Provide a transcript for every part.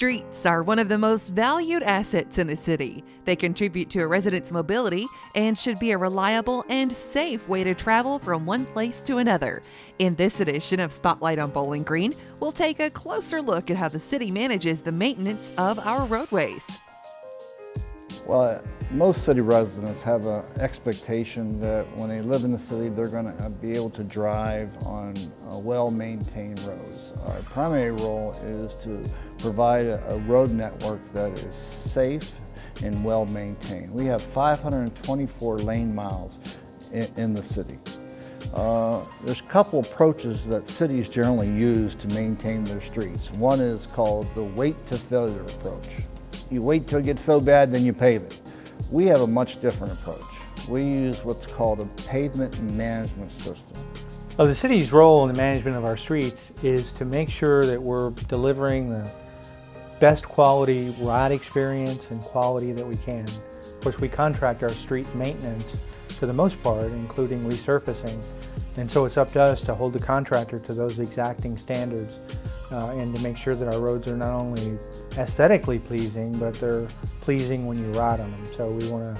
Streets are one of the most valued assets in a city. They contribute to a resident's mobility and should be a reliable and safe way to travel from one place to another. In this edition of Spotlight on Bowling Green, we'll take a closer look at how the city manages the maintenance of our roadways. Well, most city residents have an expectation that when they live in the city, they're going to be able to drive on well-maintained roads. Our primary role is to provide a road network that is safe and well-maintained. We have 524 lane miles in the city. There's a couple approaches that cities generally use to maintain their streets. One is called the wait to failure approach. You wait till it gets so bad, then you pave it. We have a much different approach. We use what's called a pavement management system. Well, the city's role in the management of our streets is to make sure that we're delivering the best quality ride experience and quality that we can. Of course, we contract our street maintenance for the most part, including resurfacing. And so it's up to us to hold the contractor to those exacting standards and to make sure that our roads are not only aesthetically pleasing, but they're pleasing when you ride on them. So we want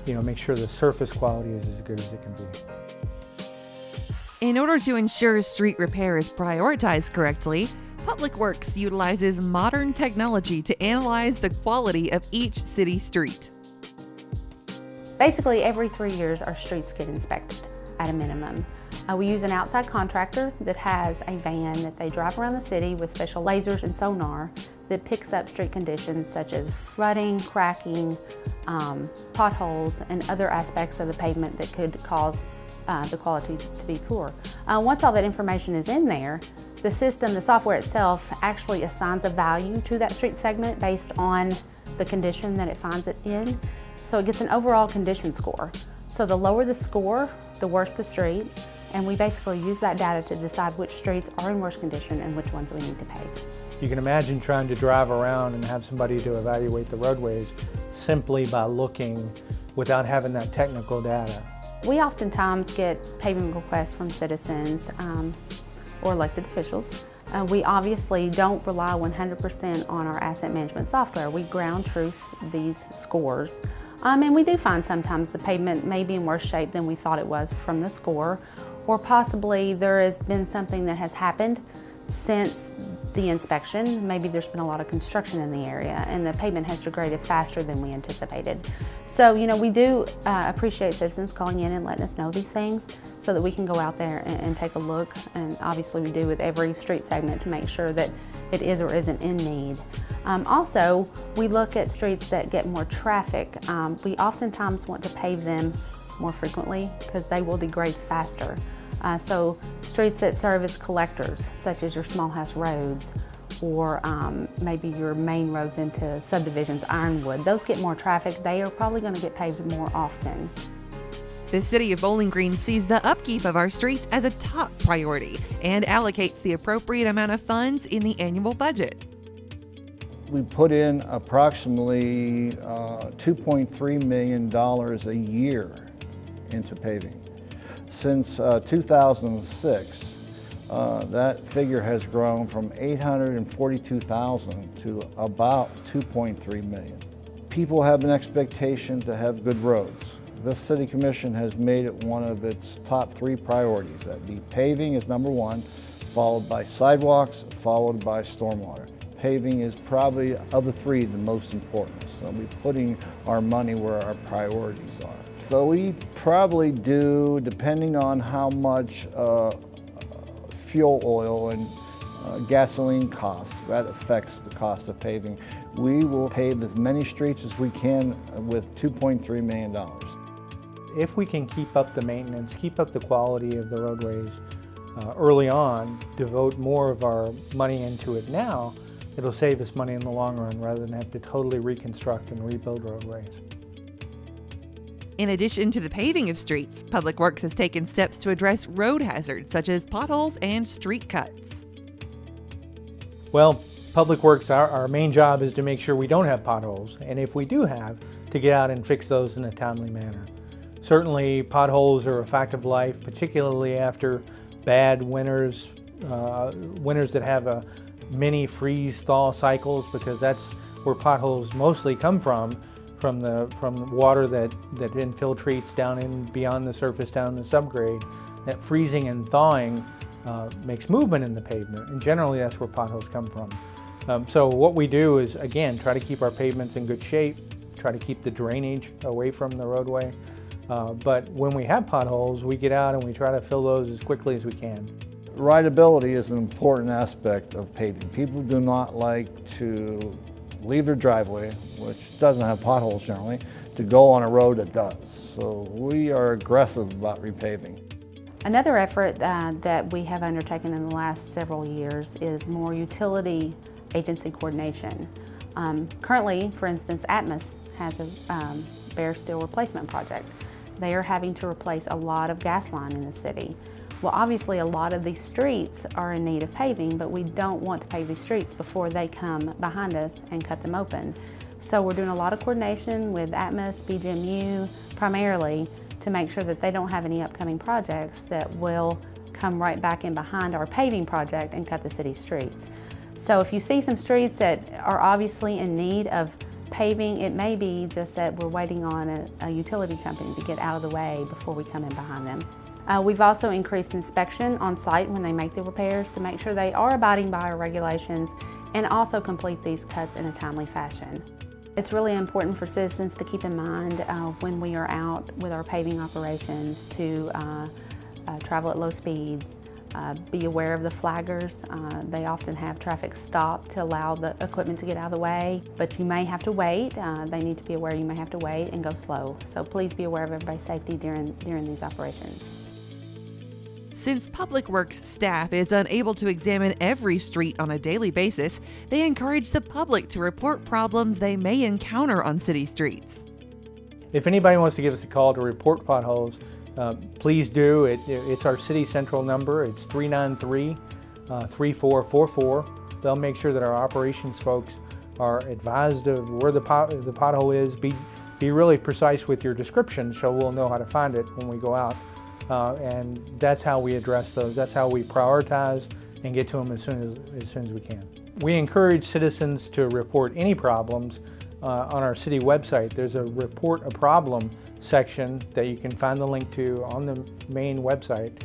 to, make sure the surface quality is as good as it can be. In order to ensure street repair is prioritized correctly, Public Works utilizes modern technology to analyze the quality of each city street. Basically, every 3 years, our streets get inspected at a minimum. We use an outside contractor that has a van that they drive around the city with special lasers and sonar that picks up street conditions such as rutting, cracking, potholes, and other aspects of the pavement that could cause the quality to be poor. Once all that information is in there, the system, the software itself, actually assigns a value to that street segment based on the condition that it finds it in. So it gets an overall condition score. So the lower the score, the worse the street, and we basically use that data to decide which streets are in worse condition and which ones we need to pave. You can imagine trying to drive around and have somebody to evaluate the roadways simply by looking without having that technical data. We oftentimes get paving requests from citizens or elected officials. We obviously don't rely 100% on our asset management software. We ground truth these scores. And we do find sometimes the pavement may be in worse shape than we thought it was from the score, or possibly there has been something that has happened since the inspection. Maybe there's been a lot of construction in the area and the pavement has degraded faster than we anticipated. So, we do appreciate citizens calling in and letting us know these things so that we can go out there and take a look. And obviously we do with every street segment to make sure that it is or isn't in need. Also, we look at streets that get more traffic. We oftentimes want to pave them more frequently because they will degrade faster. So streets that serve as collectors, such as your small house roads, or maybe your main roads into subdivisions, Ironwood, those get more traffic. They are probably going to get paved more often. The City of Bowling Green sees the upkeep of our streets as a top priority and allocates the appropriate amount of funds in the annual budget. We put in approximately $2.3 million a year into paving. Since 2006, that figure has grown from $842,000 to about $2.3 million. People have an expectation to have good roads. This City Commission has made it one of its top 3 priorities. That be paving is number 1, followed by sidewalks, followed by stormwater. Paving is probably, of the 3, the most important. So we're putting our money where our priorities are. So we probably do, depending on how much fuel oil and gasoline costs, that affects the cost of paving. We will pave as many streets as we can with $2.3 million. If we can keep up the maintenance, keep up the quality of the roadways early on, devote more of our money into it now, it'll save us money in the long run rather than have to totally reconstruct and rebuild roadways. In addition to the paving of streets, Public Works has taken steps to address road hazards such as potholes and street cuts. Well, Public Works, our main job is to make sure we don't have potholes, and if we do have, to get out and fix those in a timely manner. Certainly, potholes are a fact of life, particularly after bad winters, winters that have a mini freeze-thaw cycles, because that's where potholes mostly come from the water that infiltrates down in beyond the surface down the subgrade. That freezing and thawing makes movement in the pavement, and generally that's where potholes come from. So what we do is, again, try to keep our pavements in good shape, try to keep the drainage away from the roadway. But when we have potholes, we get out and we try to fill those as quickly as we can. Rideability is an important aspect of paving. People do not like to leave their driveway, which doesn't have potholes generally, to go on a road that does. So we are aggressive about repaving. Another effort that we have undertaken in the last several years is more utility agency coordination. Currently, for instance, Atmos has a bare steel replacement project. They are having to replace a lot of gas line in the city. Well, obviously a lot of these streets are in need of paving, but we don't want to pave these streets before they come behind us and cut them open. So we're doing a lot of coordination with Atmos, BGMU, primarily to make sure that they don't have any upcoming projects that will come right back in behind our paving project and cut the city streets. So if you see some streets that are obviously in need of paving, it may be just that we're waiting on a utility company to get out of the way before we come in behind them. We've also increased inspection on site when they make the repairs to make sure they are abiding by our regulations and also complete these cuts in a timely fashion. It's really important for citizens to keep in mind when we are out with our paving operations to travel at low speeds, be aware of the flaggers. They often have traffic stop to allow the equipment to get out of the way, but you may have to wait. They need to be aware you may have to wait and go slow. So please be aware of everybody's safety during these operations. Since Public Works staff is unable to examine every street on a daily basis, they encourage the public to report problems they may encounter on city streets. If anybody wants to give us a call to report potholes, please do. It's our City Central number. It's 393-3444. They'll make sure that our operations folks are advised of where the pothole is. Be really precise with your description so we'll know how to find it when we go out. And that's how we address those. That's how we prioritize and get to them as soon as we can. We encourage citizens to report any problems on our city website. There's a report a problem section that you can find the link to on the main website.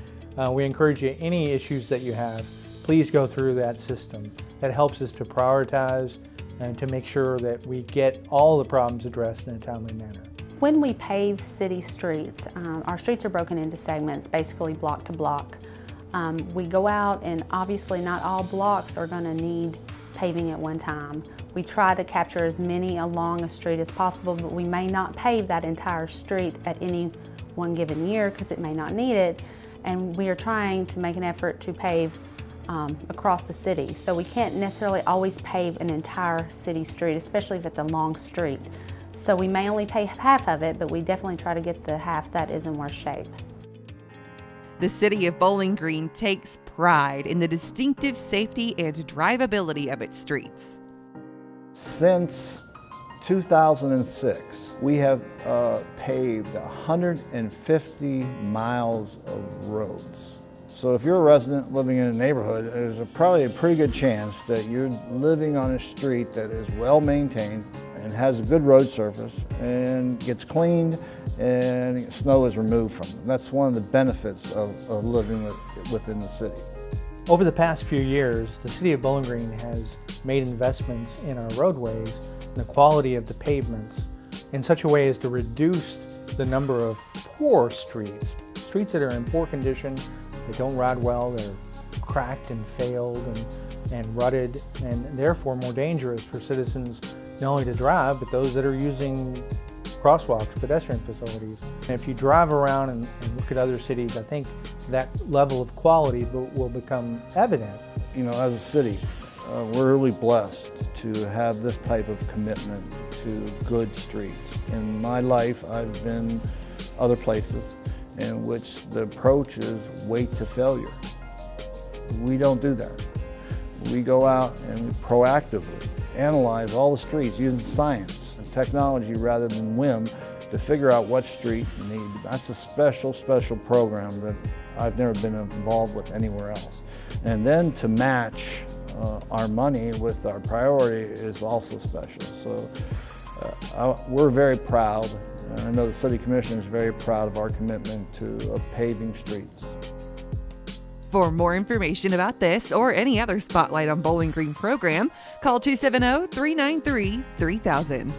We encourage you, any issues that you have, please go through that system. That helps us to prioritize and to make sure that we get all the problems addressed in a timely manner. When we pave city streets, our streets are broken into segments, basically block to block. We go out, and obviously not all blocks are going to need paving at one time. We try to capture as many along a street as possible, but we may not pave that entire street at any one given year because it may not need it. And we are trying to make an effort to pave across the city. So we can't necessarily always pave an entire city street, especially if it's a long street. So we may only pave half of it, but we definitely try to get the half that is in worse shape. The City of Bowling Green takes pride in the distinctive safety and drivability of its streets. Since 2006, we have paved 150 miles of roads. So if you're a resident living in a neighborhood, there's probably a pretty good chance that you're living on a street that is well maintained and has a good road surface and gets cleaned and snow is removed from them. That's one of the benefits of living within the city. Over the past few years, the City of Bowling Green has made investments in our roadways and the quality of the pavements in such a way as to reduce the number of poor streets that are in poor condition, they don't ride well, they're cracked and failed and rutted, and therefore more dangerous for citizens not only to drive, but those that are using crosswalks, pedestrian facilities. And if you drive around and look at other cities, I think that level of quality will become evident. You know, as a city, we're really blessed to have this type of commitment to good streets. In my life, I've been other places in which the approach is wait to failure. We don't do that. We go out and we proactively analyze all the streets using science and technology rather than whim to figure out what street you need. That's a special program that I've never been involved with anywhere else. And then to match our money with our priority is also special. So we're very proud, and I know the City Commission is very proud of our commitment to paving streets. For more information about this or any other Spotlight on Bowling Green program, call 270-393-3000.